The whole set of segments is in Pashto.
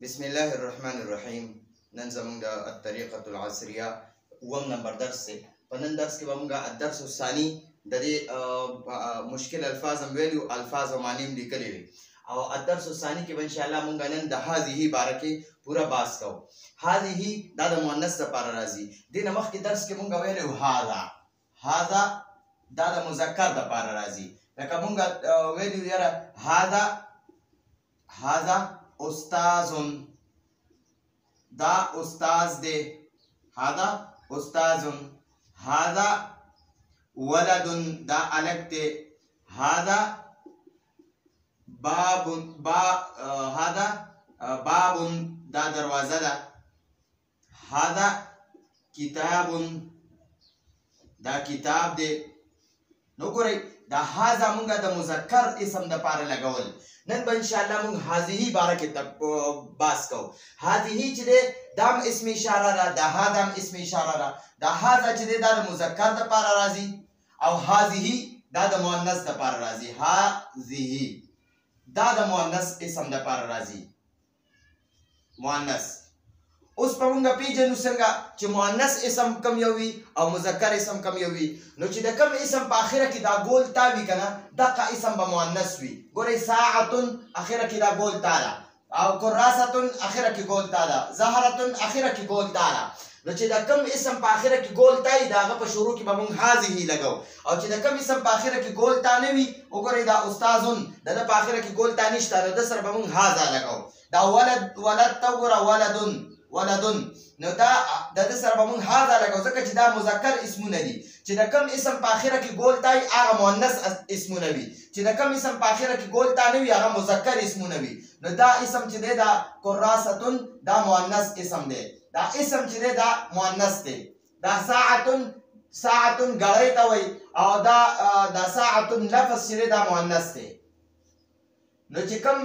بسم الله الرحمن الرحیم. نن زمونږ د الطریقة العصریه اووم نمبر درس دی. په نن درس کې به موږ الدرس الثاني د دې مشکل الفاظ هم ویلو، الفاظ او معنی هم لیکلي وي، او الدرس الثاني کې به انشاءالله موږ نن د هذه باره کې پوره بحث کوو. هذه دا د مؤنث دپاره راځي. دې نه مخکې درس کې موږ ویلو هذا دا د مذکر دپاره راځي. لکه موږ ویلو یاره هذا استاذن، دا استاذ دی. هذا استاذن. هذا ولدن، دا الک دی. هذا هذا بابن، دا دروازه ده. هذا کتابن، دا کتاب دی. نو ګورئ دا هذا مونږ د مذکر اسم د پاره لګول. نن به انشاءالله مونږ هذه باره کې بحث کوو. هذه چې دی دا هم اسم اشاره ده، دا هذا هم اسم اشاره ده. دا هذا چې دی دا د مذکر د پاره راځي، او هذه دا د مؤنث د پاره راځي. هذه دا د مؤنث اسم د پاره راځي. مؤنث اوس په موږ پیژنو څنګه چې مؤنث اسم کم یو وي او مذکر اسم کم یو وي. نو چې د کم اسم په اخره کې دا ګول تا وي کنه، دغه اسم به مؤنث وي. ګورئ ساعتن اخره کې دا ګول تا ده، او کراستن اخره کې ګول تا ده، زهرتن اخره کې ګول تا ده. نو چې د کم اسم په اخره کې ګول تا وي، د هغه په شروع کې به موږ هذه لګو. او چې د کم اسم په اخره کې ګول تا نه وي، وګورئ دا استاذن د په اخره کې ګول تا نشته، نو د سره به موږ هذا لګو. دا ولد ته وګوره ولدن، نو دا د سره به موږ هذا لګو، ځکه چې دا مذکر اسمونه دي. چې د کم اسم په اخره کې ګول تا وي هغه مؤنث اسمونه وي، چې د کم اسم په اخره کې ګول تا نه وي هغه مذکر اسمونه وي. نو دا اسم چې دی دا کراستن دا مؤنث اسم دی. دا اسم چې دی دا مؤنث دی. دا ساعتن ګړۍ ته وایي، او دا ساعتن لفظ چې دی دا مؤنث دی. نو چې کم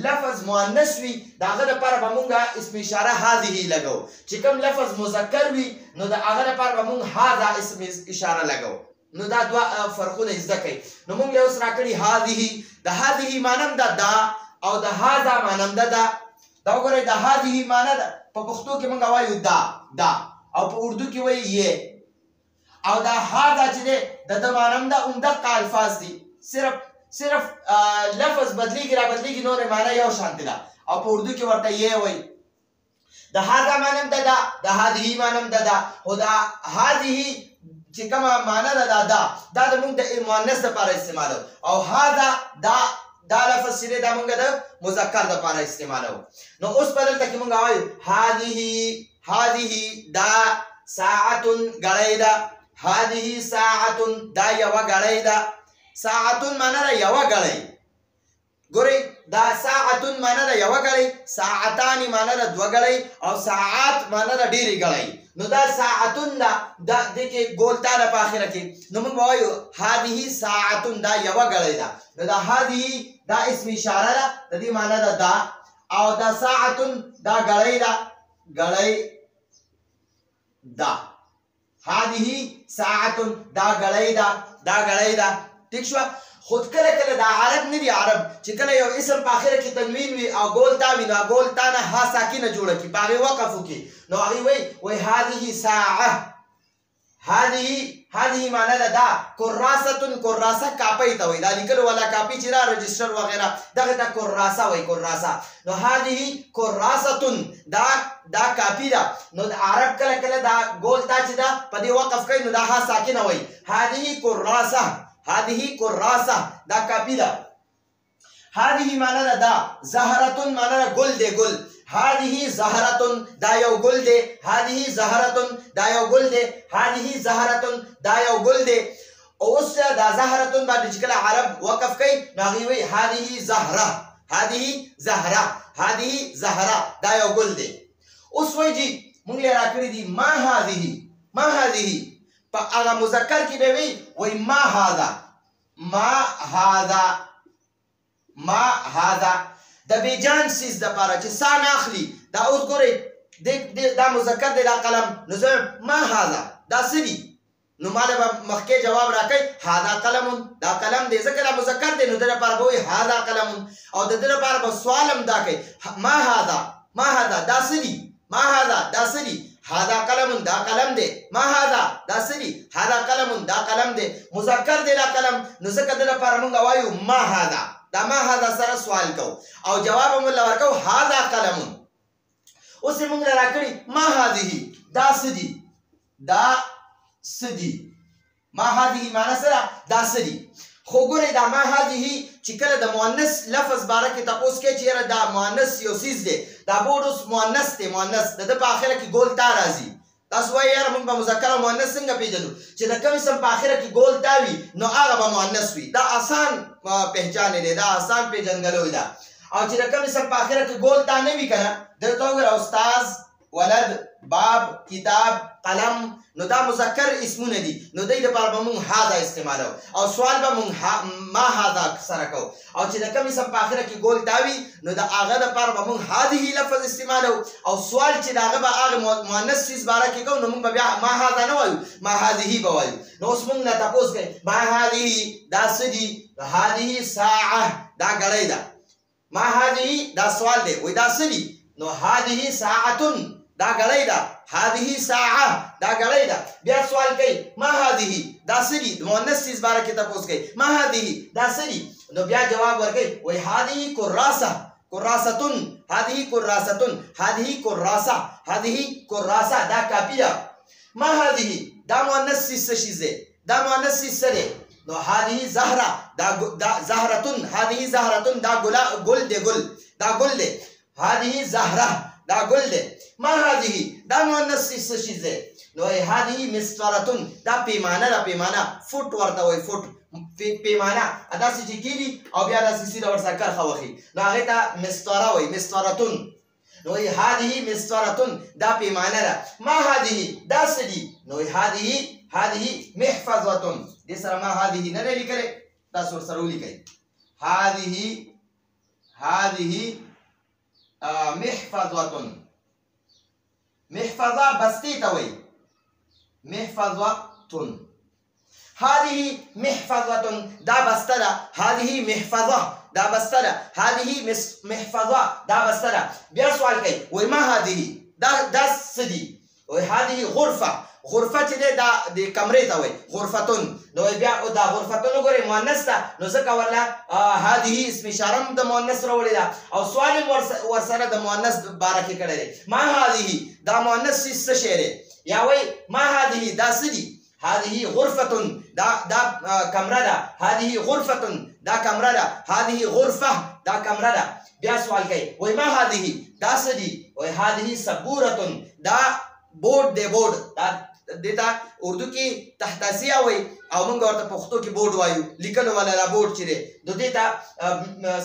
لفظ مؤنث وي د هغه لپاره به موږ اسم اشاره هذه لګو. چې کوم لفظ مذکر وي نو د هغه لپاره به موږ هذا اسم اشاره لګو. نو دا دوه فرقونه زده کړئ. نو موږ له اوس راکړي هذه، د هذه معنی هم دا او د هذا معنی هم دا. وګورئ د هذه معنی ده په پښتو کې موږ وایو دا، او په اردو کې وایي یې. او دا هذا چې دی د معنی هم دا همدغه الفاظ دي، صرف لفظ بدلیږي را بدلیږي، نور معنی یو شانتي ده. او په اردو کې ورته یې وایي. د هذا معنی هم دا، د هذه معنی هم دا. خو د هذه چې کومه معنی ده دا د موږ د مؤنث لپاره استعمالو، او هذا دا لفظ چې دی دا موږ د مذکر لپاره استعمالو. نو اوس په دلته کې موږ وایو هذه دا ساعتن ګړۍ ده. هذه ساعتن دا یوه ګړۍ ده. ساعتن معنی ده یوه ګړۍ. ګورئ دا ساعتن معنی ده یوه ګړۍ، ساعتان معنی ده دوه ګړۍ، او ساعات معنی ده ډېرې ګړۍ. نو دا ساعتن ده دې کې ګول تا ده په اخره کې. نو موږ وایو هذه ساعتن دا یوه ګړۍ ده. نو دا هذه دا اسم اشاره ده، د دې معنی ده دا. او دا ساعتن دا ګړۍ ده، ګړۍ ده. هذه ساعتن دا ګړۍ ده، دا ګړۍ ده. ٹھیک شو؟ خود کله کله دا عرب نه دی، عرب چې کله یو اسم په اخره کې تنوین وي او ګول تا وي، نو ګول تا نه ها ساکنه جوړه کی، په هغې وقف وکړي. نو هغې وایي هذه ساعه. هذه معنی ده دا. کراستن، کراسه کاپۍ ته وایي، دا لیکلو والا کاپي چې را رجسټر وغیره دغه ته کراسه وایي، کراسه. نو هذه کراستن دا کاپي ده. نو عرب کله کله دا ګول تا چې ده په دې وقف کوي، نو دا ها ساکنه وایي هذه کراسه. هذه کراسه دا کاپی ده. هذه معنی ده دا. زهرتن معنی ده گل دی، گل. هذه زهرتن دا یو گل دی. هذه زهرتن دا یو گل دی. هذه زهرتن دا یو گل دی. اوس دا زهرتن باندې چې کله عرب وقف کوي نو هغې وایي هذه زهره، هذه زهره، هذه زهره دا یو گل دی. اوس وایي جي موږ یې راکړي دي ما هذه په هغه مذکر کې به وایي ما هذا د بیجان سیز دپاره چې سا نه اخلي. دا اوس ګورئ دا مذکر دی، دا قلم. نو زه ما هذا دا څه دي؟ نو مالا به مخکې جواب راکړي هذا قلم، دا قلم دی ځکه دا مذکر دی، نو د لپاره به وایي هذا قلم، او د دې لپاره به سوال هم دا کوي ما هذا، ما هذا دا سدي ما هذا دا سدي هذا قلم دا قلم دی ما هذا دا سدي هذا قلم دا قلم دی مذکر دی دا قلم نو ځکه د لپاره موږ وایو ما هذا دا ما هذا سره سوال کو او جواب موږ ورکو هذا قلم اوس موږ راکړي ما هذه دا سدي دا سدي ما هذه معنا سره دا سدي خو ګورئ دا ما هذه چې کله د مؤنث لفظ باره کې تپوس کې چې یاره دا مؤنث یو څیز دی دا بورډ اوس مؤنث دی مؤنث د ده په آخره کې ګول تا راځي تاسو وایئ یاره موږ به مذکر او مؤنث څنګه پېژنو چې د کوم اسم په آخره کې ګول تا وي نو هغه به مؤنث وي دا آسان پهچانې دی دا آسان پېژندګلوی ده او چې د کوم اسم په آخره کې ګول تا نه وي که نه دلته وګوره استاذ ولد باب کتاب قلم نو دا مذکر اسمونه دي نو دوی دپاره به مونږ هذا استعمالو او سوال به مونږ ما هذا سره کوو او چې د کوم اسم په آخره کې ګول تا وي نو د هغه دپاره به مونږ هذه لفظ استعمالو او سوال چې د هغه به هغه مؤنث څیز باره کې کوو نو مونږ به بیا ما هذا نه وایو ما هذه به وایو نو اوس مونږ نه تپوس کوي ما هذه دا څه دي هذه ساعه دا ګړۍ ده ما هذه دا سوال دی وایي دا څه دي نو هذه ساعتون دا ګړۍ ده هذه ساعه دا ګړۍ ده بیا سوال کوي ما هذه دا څه دي د مؤنث څیز باره کې تپوس کوي ما هذه دا څه دي نو بیا جواب ورکوي وایي هذه کراسه کراستون هذه کراستون هذه کراسه هذه کراسه دا کاپي ده ما هذه دا مؤنث څیز څه شیز دی دا مؤنث څیز څه دی نو هذه زهره دا زهرتون هذه زهرتون دا ګل دی ګل دا ګل دی هذه زهره دا ګل دی ما هذه دا مؤنث څه شیز دی نو هذه مسطرتون دا پیمانه ده پیمانه فوټ ورته وایي فوټ پیمانه داسې چې کېږي او بیا داسې سیده ورسره کرښه وښي نو هغې ته مسطره وایي مسطرتون نو هذه مسطرتون دا پیمانه ده ما هذه دا څه دي نو هذه محفظتون دې سره ما هذه نه دی لیکلی تاسو ورسره ولیکئ هذه محفظتون محفظه بستی ته وایي محفظتون هذه محفظة دا بسته ده هذه محفظة دا بسته ده هذه محفظة دا بسته ده بیا سوال کوي وایي ما هذه دا څه دي وایي هذه غرفه غرفه چې دی دا د کمرې ته وایي غرفتون نو بیا دا غرفتون وګورئ مؤنث ده نو ځکه ورله هذه اسم اشاره هم د مؤنث راوړې ده او سوال هم ورسره د مؤنث باره کې کړی دی ما هذه دا مؤنث څه شی دی یا وایي ما هذه دا څه دي هذه غرفة دا کمره ده هذه غرفة دا کمره ده هذه غرفة دا کمره ده بیا سوال کوي وایي ما هذه دا څه دي وایي هذه سبورة دا بورډ دی بورډ دا دې ته اردو کې تحتاسیه وایي او موږ ورته پښتو کې بورډ وایو لیکلو والا دا بورډ چې دی نو دې ته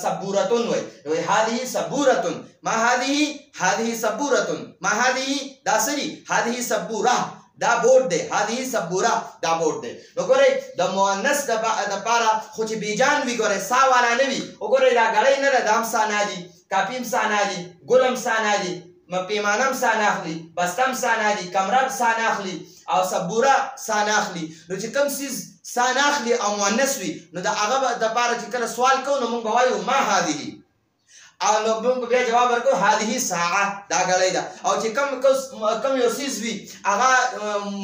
سبورتون وایي وایي هذه سبورة ما هذه سبورة ما هذه دا څه دي هذه سبوره دا بورډ دی هذه سبوره دا بورډ دی نو ګورئ د مؤنث دپاره خو چې بیجان وي ګورئ سا والا نه وي وګورئ دا ګړۍ نه ده دا هم سا نه دي کاپي هم سا نه دي ګل هم سا نه دي پیمانه هم سا نه اخلي بسته هم سا نه دي کمره هم سا نه اخلي او سبوره سا نه اخلي نو چې کوم څیز سا نه اخلي او مؤنث وي نو د هغه دپاره چې کله سوال کوو نو موږ به وایو ما هذه او نو موږ بیا جواب ورکړو هذه ساعه دا ګړۍ ده او چې کم یو څیز وي هغه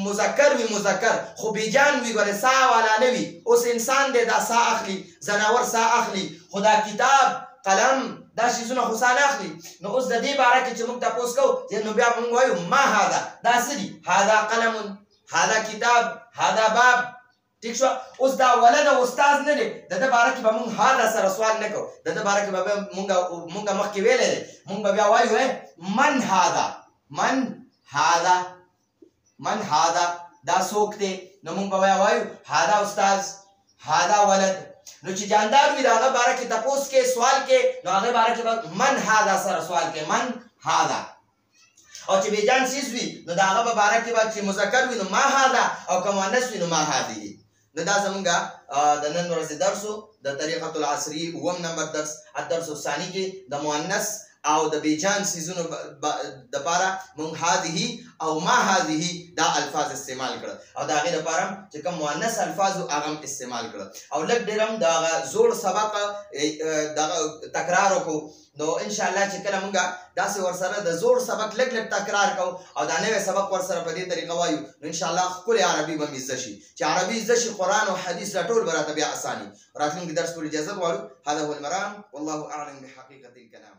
مذکر وي مذکر خو بیجان وي ګورې سا والا نه وي اوس انسان دی دا سا اخلي ځناور سا اخلي خو دا کتاب قلم دا شیزونه خو سا نه اخلي نو اوس د دې باره کې چې موږ تپوس کوو نو بیا موږ وایو ما هذا دا څه دي هذا قلم هذا کتاب هذا باب ٹھیک شو اوس دا ولد او استاد نه دی د دې باره کې به موږ هذا سره سوال نه کوو د دې باره کې به موږ مخکې ویلې دی موږ به بیا وایو من هذا دا څوک دی نو موږ به بیا وایو هذا استاد هذا ولد نو چې جاندار وي د هغه باره کې تپوس کې سوال کې نو هغه باره کې به من هذا سره سوال کې من هذا او چې بیجان څیز وي نو د هغه په باره کې به چې مذکر وي نو ما هذا او که مؤنث وي نو ما هذه نو دا زمونږ د نن ورځې درس و د طریقة العصري اووم نمبر درس الدرس الثاني کې د مؤنث او د بیجان سیزونو دپاره مونږ هذه او ما هذه دا الفاظ استعمال کړه او د هغې دپاره چې کوم مؤنث الفاظ هغه هم استعمال کړه او لږ ډېر هم د هغه زوړ سبق دغه تکرار وکړو نو انشاءالله چې کله مونږ داسې ورسره د زوړ سبق لږ لږ تکرار کوو او دا نوی سبق ورسره په دې طریقه وایو نو انشاءالله ښکلې عربي به مې زده شي چې عربي زده شي قرآن او حدیث راټول به راته بیا اساني راتلونکي درس پورې اجازه غواړو هذا هو المرام والله اعلم بحقیقة الكلام